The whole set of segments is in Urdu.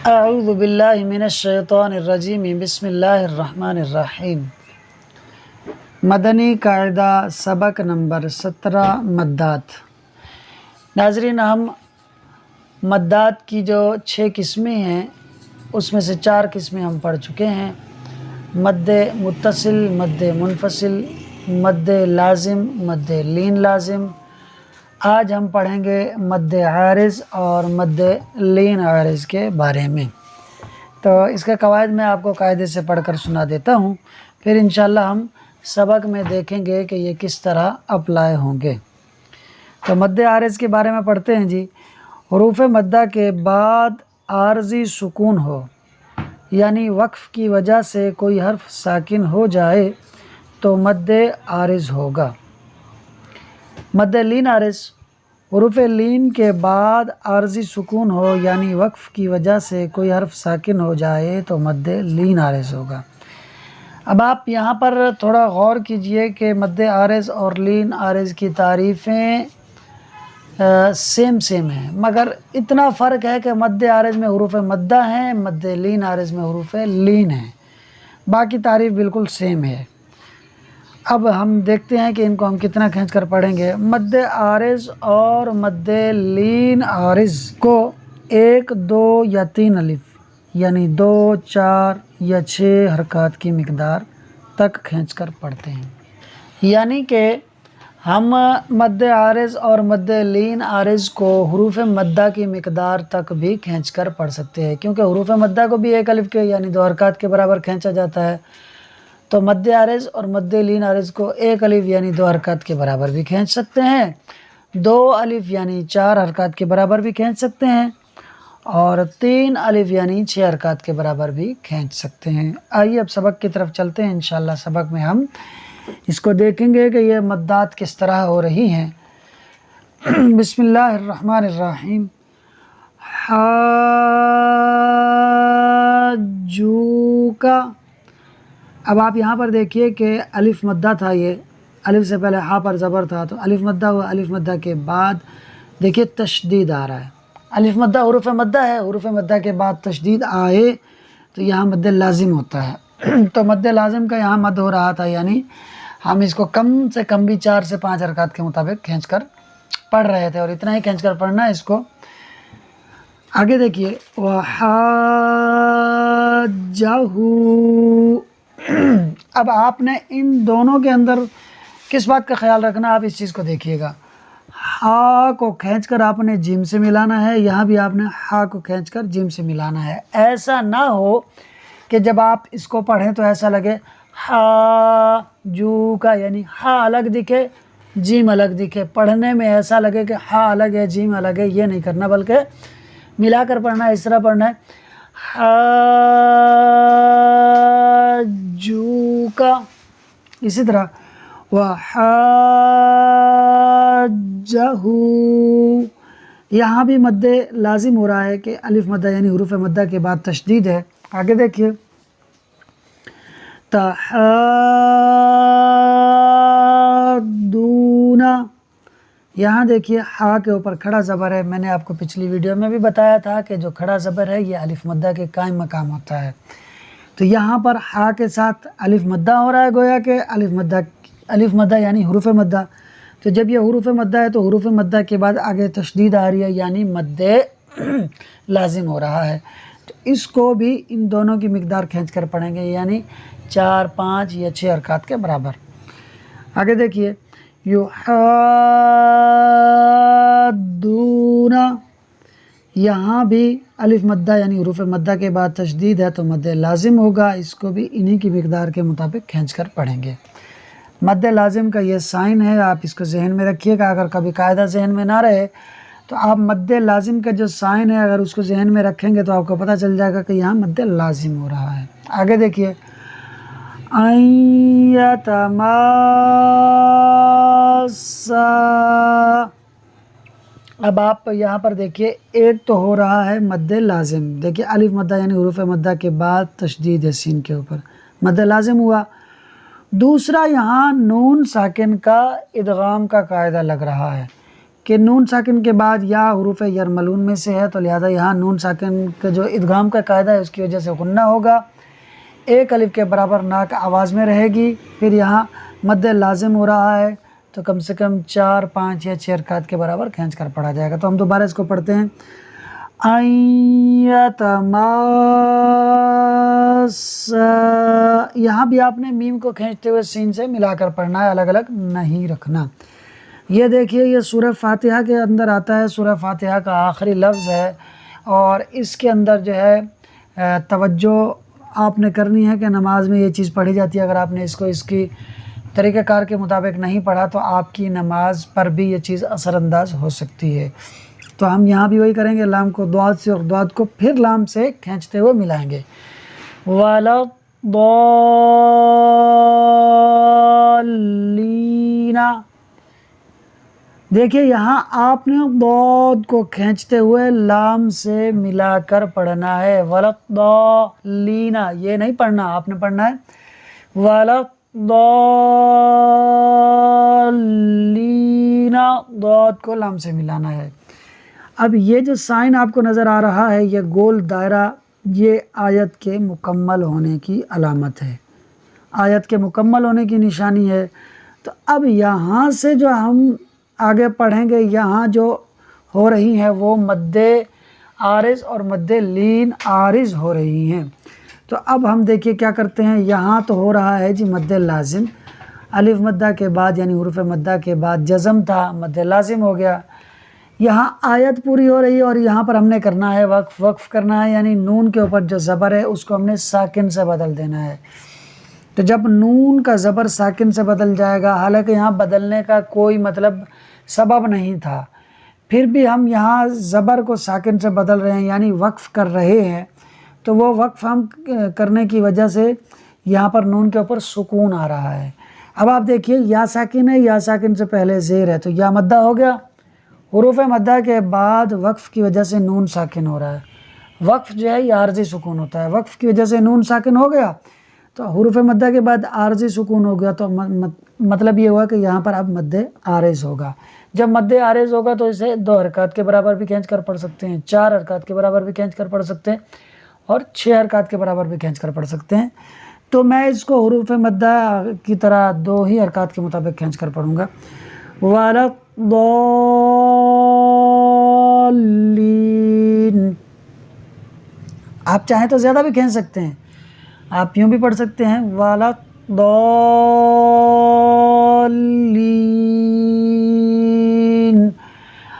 اعوذ باللہ من الشیطان الرجیم بسم اللہ الرحمن الرحیم۔ مدنی قاعدہ سبق نمبر 17 مدات۔ ناظرین، ہم مدات کی جو 6 قسمیں ہیں اس میں سے 4 قسمیں ہم پڑھ چکے ہیں: مد متصل، مد منفصل، مد لازم، مد لین لازم۔ آج ہم پڑھیں گے مد عارض اور مد لین عارض کے بارے میں۔ تو اس کے قواعد میں آپ کو قاعدے سے پڑھ کر سنا دیتا ہوں، پھر انشاءاللہ ہم سبق میں دیکھیں گے کہ یہ کس طرح اپلائی ہوں گے۔ تو مد عارض کے بارے میں پڑھتے ہیں جی۔ حروف مدہ کے بعد عارضی سکون ہو، یعنی وقف کی وجہ سے کوئی حرف ساکن ہو جائے تو مد عارض ہوگا۔ مد لین عارض: حروف لین کے بعد عارضی سکون ہو یعنی وقف کی وجہ سے کوئی حرف ساکن ہو جائے تو مد لین عارض ہوگا۔ اب آپ یہاں پر تھوڑا غور کیجئے کہ مد عارض اور لین عارض کی تعریفیں سیم ہیں، مگر اتنا فرق ہے کہ مد عارض میں حروف مدہ ہیں، مد لین عارض میں حروف لین ہیں، باقی تعریف بالکل سیم ہے۔ اب ہم دیکھتے ہیں کہ ان کو ہم کتنا کھینچ کر پڑھیں گے۔ مد عارض اور مد لین عارض کو 1، 2 یا 3 الف یعنی 2، 4 یا 6 حرکات کی مقدار تک کھینچ کر پڑھتے ہیں۔ یعنی کہ ہم مد عارض اور مد لین عارض کو حروف مدہ کی مقدار تک بھی کھینچ کر پڑھ سکتے ہیں، کیونکہ حروف مدہ کو بھی 1 الف کے یعنی 2 حرکات کے برابر کھینچا جاتا ہے، تو مد عارض اور مد لین عارض کو 1 الف یعنی 2 حرکات کے برابر بھی کھینچ سکتے ہیں، 2 الف یعنی 4 حرکات کے برابر بھی کھینچ سکتے ہیں، اور 3 الف یعنی 6 حرکات کے برابر بھی کھینچ سکتے ہیں۔ آئیے اب سبق کی طرف چلتے ہیں۔ انشاءاللہ سبق میں ہم اس کو دیکھیں گے کہ یہ مدات کس طرح ہو رہی ہیں۔ بسم اللہ الرحمن الرحیم۔ حاجوکا۔ اب آپ یہاں پر دیکھیے کہ الف مدہ تھا، یہ الف سے پہلے ہا پر زبر تھا تو الف مدہ ہوا، الف مدہ کے بعد دیکھیے تشدید آ رہا ہے۔ الف مدہ حروف مدہ ہے، حروف مدہ کے بعد تشدید آئے تو یہاں مد لازم ہوتا ہے، تو مد لازم کا یہاں مد ہو رہا تھا، یعنی ہم اس کو کم سے کم بھی 4 سے 5 حرکات کے مطابق کھینچ کر پڑھ رہے تھے، اور اتنا ہی کھینچ کر پڑھنا ہے اس کو۔ آگے دیکھیے وَحَاجَّهُ۔ اب آپ نے ان دونوں کے اندر کس بات کا خیال رکھنا، آپ اس چیز کو دیکھیے گا۔ ہا کو کھینچ کر آپ نے جیم سے ملانا ہے، یہاں بھی آپ نے ہا کو کھینچ کر جیم سے ملانا ہے۔ ایسا نہ ہو کہ جب آپ اس کو پڑھیں تو ایسا لگے ہا جو کا یعنی ہا الگ دکھے جیم الگ دکھے، پڑھنے میں ایسا لگے کہ ہا الگ ہے جیم الگ ہے، یہ نہیں کرنا، بلکہ ملا کر پڑھنا ہے، اس طرح پڑھنا ہے حاجوکا۔ اسی طرح وحاجہو، یہاں بھی مد لازم ہو رہا ہے کہ الف مدہ یعنی حروف مدہ کے بعد تشدید ہے۔ آگے دیکھیے تحادون، یہاں دیکھیے ہا کے اوپر کھڑا زبر ہے۔ میں نے آپ کو پچھلی ویڈیو میں بھی بتایا تھا کہ جو کھڑا زبر ہے یہ الف مدہ کے قائم مقام ہوتا ہے، تو یہاں پر ہا کے ساتھ الف مدہ ہو رہا ہے، گویا کہ الف مدہ یعنی حروف مدہ، تو جب یہ حروف مدہ ہے تو حروف مدہ کے بعد آگے تشدید آ رہی ہے یعنی مد لازم ہو رہا ہے، تو اس کو بھی ان دونوں کی مقدار کھینچ کر پڑھیں گے، یعنی 4، 5 یا 6 حرکات کے برابر۔ آگے دیکھیے یحادون، یہاں بھی الف مدہ یعنی حروف مدہ کے بعد تشدید ہے تو مد لازم ہوگا، اس کو بھی انہی کی مقدار کے مطابق کھینچ کر پڑھیں گے۔ مد لازم کا یہ سائن ہے، آپ اس کو ذہن میں رکھیے گا، اگر کبھی قاعدہ ذہن میں نہ رہے تو آپ مد لازم کا جو سائن ہے اگر اس کو ذہن میں رکھیں گے تو آپ کو پتہ چل جائے گا کہ یہاں مد لازم ہو رہا ہے۔ آگے دیکھیے ایتماسا، اب آپ یہاں پر دیکھیے ایک تو ہو رہا ہے مد لازم، دیکھیے الف مدہ یعنی حروف مدہ کے بعد تشدید ہے سین کے اوپر، مد لازم ہوا۔ دوسرا یہاں نون ساکن کا ادغام کا قاعدہ لگ رہا ہے کہ نون ساکن کے بعد یا حروف یرملون میں سے ہے، تو لہذا یہاں نون ساکن کا جو ادغام کا قاعدہ ہے اس کی وجہ سے غنہ ہوگا، ایک الف کے برابر ناک آواز میں رہے گی، پھر یہاں مد لازم ہو رہا ہے تو کم سے کم 4 5 یا 6 حرکات کے برابر کھینچ کر پڑھا جائے گا۔ تو ہم دوبارہ اس کو پڑھتے ہیں، یہاں بھی آپ نے میم کو کھینچتے ہوئے سین سے ملا کر پڑھنا ہے، الگ الگ نہیں رکھنا۔ یہ دیکھیے یہ سورہ فاتحہ کے اندر آتا ہے، سورہ فاتحہ کا آخری لفظ ہے، اور اس کے اندر جو ہے توجہ آپ نے کرنی ہے کہ نماز میں یہ چیز پڑھی جاتی ہے۔ اگر آپ نے اس کی طریقہ کار کے مطابق نہیں پڑھا تو آپ کی نماز پر بھی یہ چیز اثر انداز ہو سکتی ہے۔ تو ہم یہاں بھی وہی کریں گے، لام کو ضاد سے اور ضاد کو پھر لام سے کھینچتے ہوئے ملائیں گے، وَلَضَّالِّينَ۔ دیکھیے یہاں آپ نے ضاد کو کھینچتے ہوئے لام سے ملا کر پڑھنا ہے، وَلَضَّالِّينَ یہ نہیں پڑھنا، آپ نے پڑھنا ہے وَلَضَّالِّينَ، ضاد کو لام سے ملانا ہے۔ اب یہ جو سائن آپ کو نظر آ رہا ہے، یہ گول دائرہ، یہ آیت کے مکمل ہونے کی علامت ہے، آیت کے مکمل ہونے کی نشانی ہے۔ تو اب یہاں سے جو ہم آگے پڑھیں گے، یہاں جو ہو رہی ہیں وہ مد عارض اور مد لین عارض ہو رہی ہیں۔ تو اب ہم دیکھیے کیا کرتے ہیں، یہاں تو ہو رہا ہے جی مد لازم، الف مدہ کے بعد یعنی حروف مدہ کے بعد جزم تھا، مد لازم ہو گیا۔ یہاں آیت پوری ہو رہی ہے اور یہاں پر ہم نے کرنا ہے وقف کرنا ہے، یعنی نون کے اوپر جو زبر ہے اس کو ہم نے ساکن سے بدل دینا ہے۔ تو جب نون کا زبر ساکن سے بدل جائے گا، حالانکہ یہاں بدلنے کا کوئی مطلب سبب نہیں تھا، پھر بھی ہم یہاں زبر کو ساکن سے بدل رہے ہیں یعنی وقف کر رہے ہیں، تو وہ وقف ہم کرنے کی وجہ سے یہاں پر نون کے اوپر سکون آ رہا ہے۔ اب آپ دیکھیے یا ساکن ہے، یا ساکن سے پہلے زیر ہے، تو یا مدہ ہو گیا، حروف مدہ کے بعد وقف کی وجہ سے نون ساکن ہو رہا ہے، وقف جو ہے یہ عارضی سکون ہوتا ہے، وقف کی وجہ سے نون ساکن ہو گیا تو حروف مدہ کے بعد عارضی سکون ہو گیا، تو مطلب یہ ہوا کہ یہاں پر اب مد عارض ہوگا۔ جب مد عارض ہوگا تو اسے 2 حرکات کے برابر بھی کھینچ کر پڑھ سکتے ہیں، 4 حرکات کے برابر بھی کھینچ کر پڑھ سکتے ہیں، اور 6 حرکات کے برابر بھی کھینچ کر پڑھ سکتے ہیں۔ تو میں اس کو حروف مدہ کی طرح 2 ہی حرکات کے مطابق کھینچ کر پڑھوں گا، وَلَضَّالِّينَ۔ آپ چاہیں تو زیادہ بھی کھینچ سکتے ہیں، آپ یوں بھی پڑھ سکتے ہیں وَلَضَّالِّينَ۔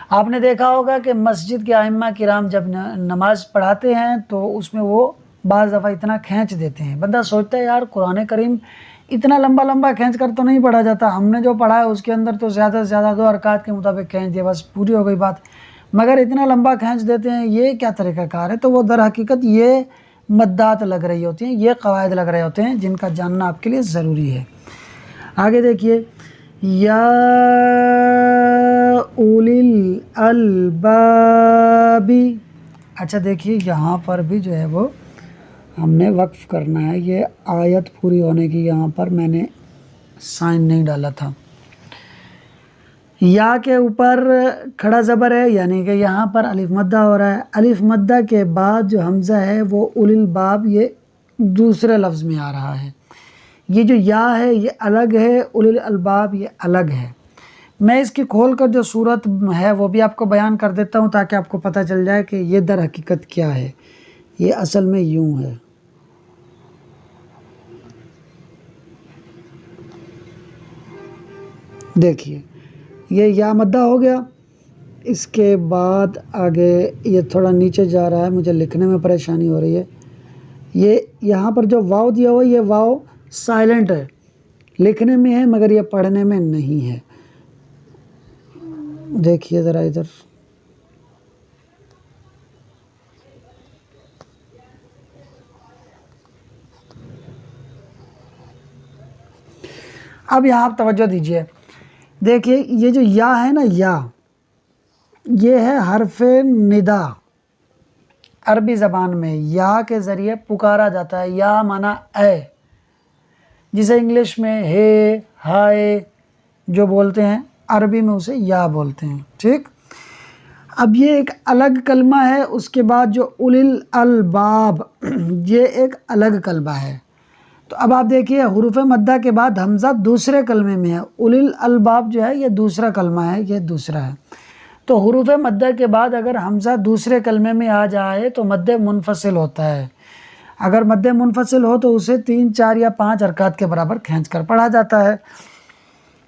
آپ نے دیکھا ہوگا کہ مسجد کے ائمہ کرام جب نماز پڑھاتے ہیں تو اس میں وہ بعض دفعہ اتنا کھینچ دیتے ہیں، بندہ سوچتا ہے یار قرآن کریم اتنا لمبا لمبا کھینچ کر تو نہیں پڑھا جاتا، ہم نے جو پڑھا ہے اس کے اندر تو زیادہ سے زیادہ 2 حرکات کے مطابق کھینچ دیا، بس پوری ہو گئی بات، مگر اتنا لمبا کھینچ دیتے ہیں، یہ کیا طریقہ کار ہے؟ تو وہ در حقیقت یہ مدات لگ رہی ہوتی ہیں، یہ قواعد لگ رہے ہوتے ہیں جن کا جاننا آپ کے لیے ضروری ہے۔ آگے دیکھیے، یا اولی الالباب، اچھا دیکھیے یہاں پر بھی جو ہے وہ ہم نے وقف کرنا ہے، یہ آیت پوری ہونے کی یہاں پر میں نے سائن نہیں ڈالا تھا۔ یا کے اوپر کھڑا زبر ہے یعنی کہ یہاں پر الف مدہ ہو رہا ہے، الف مدہ کے بعد جو حمزہ ہے وہ اولی الباب یہ دوسرے لفظ میں آ رہا ہے، یہ جو یا ہے یہ الگ ہے، اولی الباب یہ الگ ہے۔ میں اس کی کھول کر جو صورت ہے وہ بھی آپ کو بیان کر دیتا ہوں تاکہ آپ کو پتہ چل جائے کہ یہ در حقیقت کیا ہے، یہ اصل میں یوں ہے۔ دیکھیے یہ یا مدہ ہو گیا، اس کے بعد آگے یہ تھوڑا نیچے جا رہا ہے، مجھے لکھنے میں پریشانی ہو رہی ہے، یہ یہاں پر جو واو دیا ہوا ہے یہ واو سائلنٹ ہے، لکھنے میں ہے مگر یہ پڑھنے میں نہیں ہے۔ دیکھیے ذرا ادھر، اب یہاں آپ توجہ دیجئے، دیکھیے یہ جو یا ہے نا، یا یہ ہے حرف ندا، عربی زبان میں یا کے ذریعے پکارا جاتا ہے، یا مانا اے، جسے انگلش میں ہے ہائے جو بولتے ہیں، عربی میں اسے یا بولتے ہیں، ٹھیک۔ اب یہ ایک الگ کلمہ ہے، اس کے بعد جو اولل الباب، یہ ایک الگ کلمہ ہے۔ تو اب آپ دیکھیے حروف مدہ کے بعد حمزہ دوسرے کلمے میں ہے، اولل الباب جو ہے یہ دوسرا کلمہ ہے، یہ دوسرا ہے۔ تو حروف مدہ کے بعد اگر حمزہ دوسرے کلمے میں آ جائے تو مد منفصل ہوتا ہے۔ اگر مد منفصل ہو تو اسے 3، 4 یا 5 حرکات کے برابر کھینچ کر پڑھا جاتا ہے۔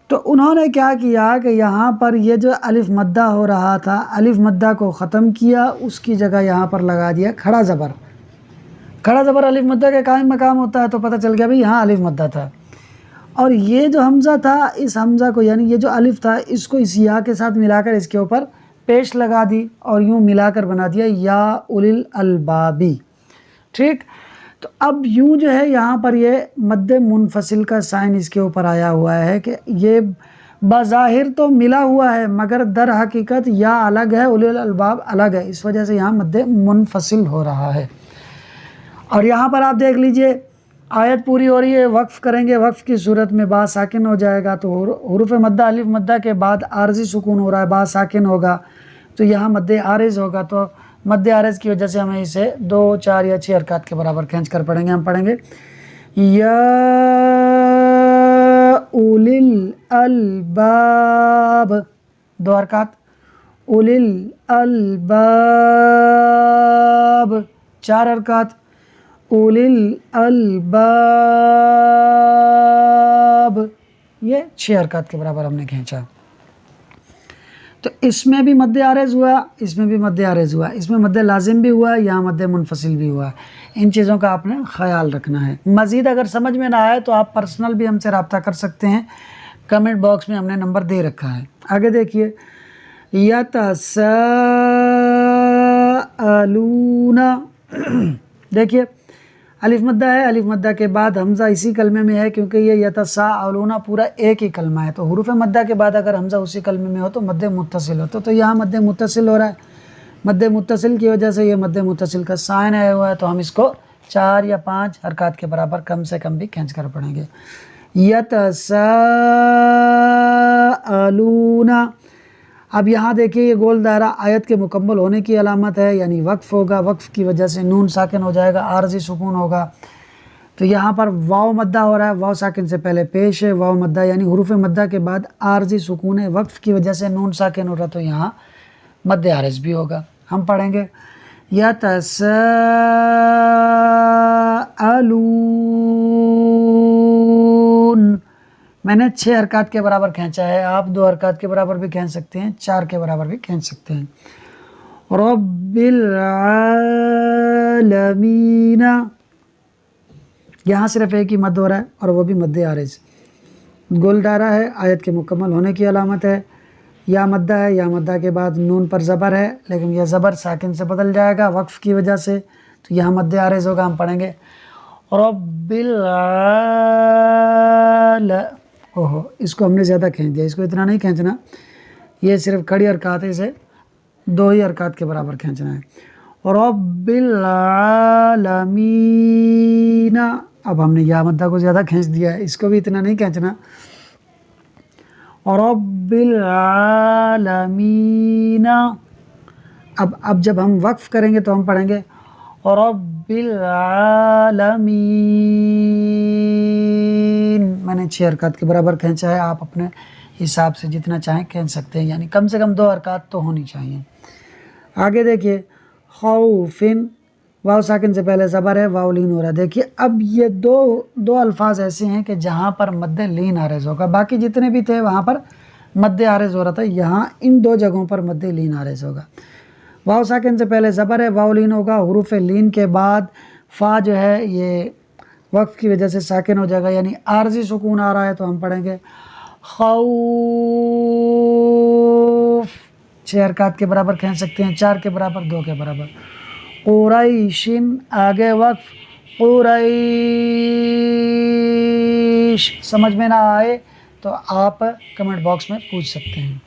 تو انہوں نے کیا کیا کہ یہاں پر یہ جو الف مدہ ہو رہا تھا، الف مدہ کو ختم کیا، اس کی جگہ یہاں پر لگا دیا کھڑا زبر۔ کھڑا زبر الف مدہ کے قائم مقام ہوتا ہے، تو پتہ چل گیا بھئی یہاں الف مدہ تھا۔ اور یہ جو حمزہ تھا، اس حمزہ کو یعنی یہ جو الف تھا اس کو اس یا کے ساتھ ملا کر اس کے اوپر پیش لگا دی اور یوں ملا کر بنا دیا یا اولل البابی، ٹھیک۔ تو اب یوں جو ہے یہاں پر یہ مد منفصل کا سائن اس کے اوپر آیا ہوا ہے کہ یہ بظاہر تو ملا ہوا ہے مگر در حقیقت یا الگ ہے، اولل الباب الگ ہے، اس وجہ سے یہاں مد منفصل ہو رہا ہے۔ اور یہاں پر آپ دیکھ لیجئے آیت پوری ہو رہی ہے، وقف کریں گے، وقف کی صورت میں با ساکن ہو جائے گا، تو حروف مدہ الف مدہ کے بعد عارضی سکون ہو رہا ہے، با ساکن ہوگا تو یہاں مد عارض ہوگا، تو مد عارض کی وجہ سے ہمیں اسے 2، 4 یا 6 حرکات کے برابر کھینچ کر پڑھیں گے۔ ہم پڑھیں گے یا اولل الباب، 2 حرکات، اولل الباب 4 حرکات، اولل الباب یہ 6 حرکات کے برابر ہم نے کھینچا۔ تو اس میں بھی مد عارض ہوا، اس میں بھی مد عارض ہوا، اس میں مد لازم بھی ہوا، یہاں مد منفصل بھی ہوا۔ ان چیزوں کا آپ نے خیال رکھنا ہے۔ مزید اگر سمجھ میں نہ آئے تو آپ پرسنل بھی ہم سے رابطہ کر سکتے ہیں، کمنٹ باکس میں ہم نے نمبر دے رکھا ہے۔ آگے دیکھیے یتساءلون، دیکھیے الف مدہ ہے، الف مدہ کے بعد حمزہ اسی کلمے میں ہے کیونکہ یہ یتساءلون پورا ایک ہی کلمہ ہے، تو حروف مدہ کے بعد اگر حمزہ اسی کلمے میں ہو تو مد متصل ہوتا، تو یہاں مد متصل ہو رہا ہے۔ مد متصل کی وجہ سے یہ مد متصل کا سائن آیا ہوا ہے، تو ہم اس کو 4 یا 5 حرکات کے برابر کم سے کم بھی کھینچ کر پڑھیں گے۔ یتساءلون، اب یہاں دیکھیے یہ گول دائرہ آیت کے مکمل ہونے کی علامت ہے، یعنی وقف ہوگا، وقف کی وجہ سے نون ساکن ہو جائے گا، عارضی سکون ہوگا۔ تو یہاں پر واو مدہ ہو رہا ہے، واو ساکن سے پہلے پیش ہے، واو مدہ یعنی حروف مدہ کے بعد عارضی سکون ہے، وقف کی وجہ سے نون ساکن ہو رہا، تو یہاں مد عارض بھی ہوگا۔ ہم پڑھیں گے یتساءلون، میں نے 6 حرکات کے برابر کھینچا ہے، آپ 2 حرکات کے برابر بھی کھینچ سکتے ہیں، 4 کے برابر بھی کھینچ سکتے ہیں۔ رب العالمین، یہاں صرف ایک ہی مد ہو رہا ہے اور وہ بھی مد عارض، گول دائرہ ہے، آیت کے مکمل ہونے کی علامت ہے۔ یا مدہ ہے، یا مدہ کے بعد نون پر زبر ہے، لیکن یہ زبر ساکن سے بدل جائے گا وقف کی وجہ سے، تو یہاں مد عارض ہوگا۔ ہم پڑھیں گے رب اوہو، اس کو ہم نے زیادہ کھینچ دیا، اس کو اتنا نہیں کھینچنا، یہ صرف کھڑی حرکات ہے، اسے 2 ہی حرکات کے برابر کھینچنا ہے۔ رب العالمین، اب ہم نے یا مدہ کو زیادہ کھینچ دیا ہے، اس کو بھی اتنا نہیں کھینچنا۔ رب العالمین، اب جب ہم وقف کریں گے تو ہم پڑھیں گے رب العالمین، میں نے 6 حرکات کے برابر کھینچا ہے، آپ اپنے حساب سے جتنا چاہیں کھینچ سکتے ہیں، یعنی کم سے کم 2 حرکات تو ہونی چاہیے۔ آگے دیکھیے خوفن، واو ساکن سے پہلے زبر ہے، واو لین ہو رہا ہے۔ دیکھیے اب یہ دو الفاظ ایسے ہیں کہ جہاں پر مد لین عارض ہوگا، باقی جتنے بھی تھے وہاں پر مد عارض ہو رہا تھا، یہاں ان 2 جگہوں پر مد لین عارض ہوگا۔ واو ساکن سے پہلے زبر ہے، واو لین ہوگا، حروف لین کے بعد فا جو ہے یہ وقف کی وجہ سے ساکن ہو جائے گا، یعنی عارضی سکون آ رہا ہے، تو ہم پڑھیں گے خوف، 6 حرکات کے برابر کھینچ سکتے ہیں، 4 کے برابر، 2 کے برابر۔ قریشن، آگے وقف، قریش، سمجھ میں نہ آئے تو آپ کمنٹ باکس میں پوچھ سکتے ہیں۔